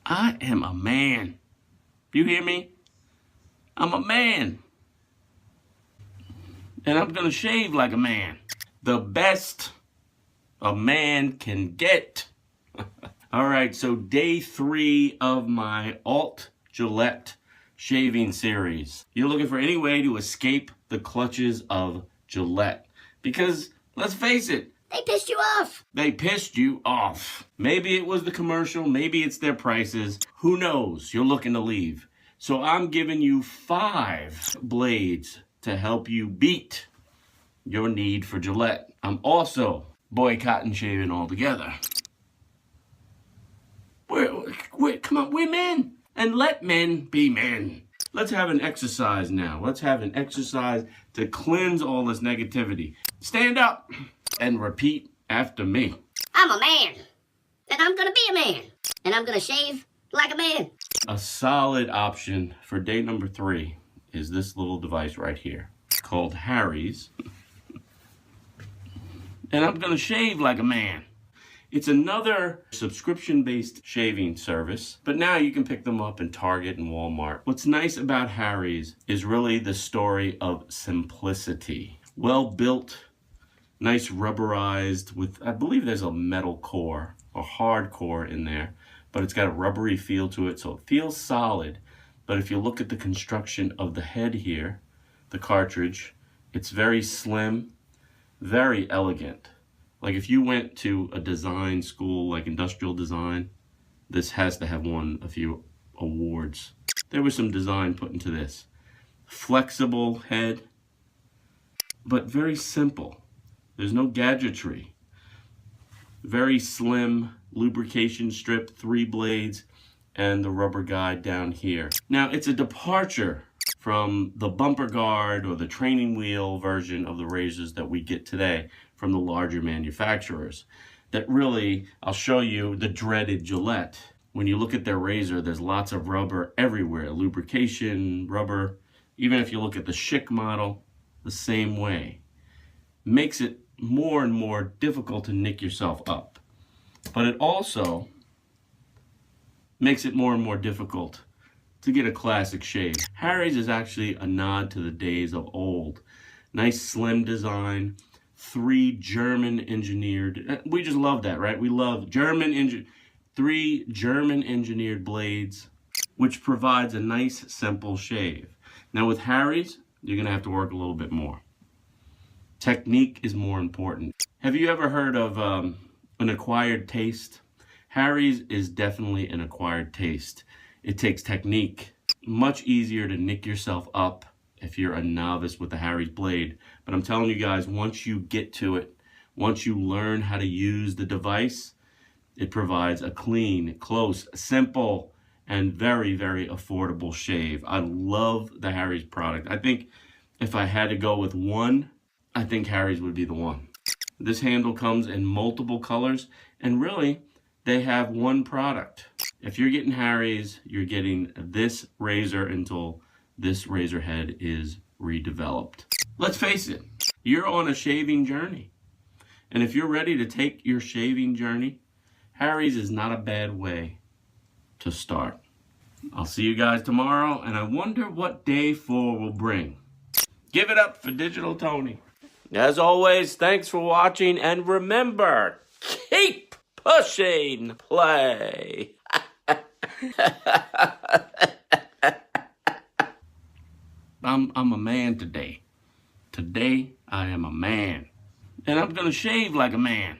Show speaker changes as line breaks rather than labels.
I am a man. You hear me? I'm a man. And I'm gonna shave like a man. The best a man can get. All right, so day 3 of my Gillette shaving series. You're looking for any way to escape the clutches of Gillette. Because, let's face it,
they pissed you off.
They pissed you off. Maybe it was the commercial, maybe it's their prices. Who knows? You're looking to leave. So I'm giving you 5 blades to help you beat your need for Gillette. I'm also boycotting shaving altogether. Come on, we're men. And let men be men. Let's have an exercise now. Let's have an exercise to cleanse all this negativity. Stand up and repeat after me.
I'm a man. And I'm gonna be a man. And I'm gonna shave like a man.
A solid option for day number 3 is this little device right here called Harry's. And I'm gonna shave like a man. It's another subscription-based shaving service, but now you can pick them up in Target and Walmart. What's nice about Harry's is really the story of simplicity. Well-built, nice rubberized with, I believe there's a metal core, a hard core in there, but it's got a rubbery feel to it, so it feels solid. But if you look at the construction of the head here, the cartridge, it's very slim, very elegant. Like if you went to a design school, like industrial design, this has to have won a few awards. There was some design put into this. Flexible head, but very simple. There's no gadgetry. Very slim lubrication strip, 3 blades, and the rubber guide down here. Now it's a departure from the bumper guard or the training wheel version of the razors that we get today from the larger manufacturers. That really, I'll show you the dreaded Gillette. When you look at their razor, there's lots of rubber everywhere. Lubrication, rubber. Even if you look at the Schick model, the same way. Makes it more and more difficult to nick yourself up. But it also makes it more and more difficult to get a classic shave. Harry's is actually a nod to the days of old. Nice slim design, 3 German engineered, we just love that, right? We love 3 German engineered blades, which provides a nice simple shave. Now with Harry's, you're gonna have to work a little bit more. Technique is more important. Have you ever heard of an acquired taste? Harry's is definitely an acquired taste. It takes technique. Much easier to nick yourself up if you're a novice with the Harry's blade. But I'm telling you guys, once you get to it, once you learn how to use the device, it provides a clean, close, simple, and very, very affordable shave. I love the Harry's product. I think if I had to go with one, I think Harry's would be the one. This handle comes in multiple colors, and really, they have one product. If you're getting Harry's, you're getting this razor until this razor head is redeveloped. Let's face it, you're on a shaving journey. And if you're ready to take your shaving journey, Harry's is not a bad way to start. I'll see you guys tomorrow, and I wonder what day 4 will bring. Give it up for Digital Tony. As always, thanks for watching, and remember, keep pushing play. I'm a man today. Today, I am a man. And I'm gonna shave like a man.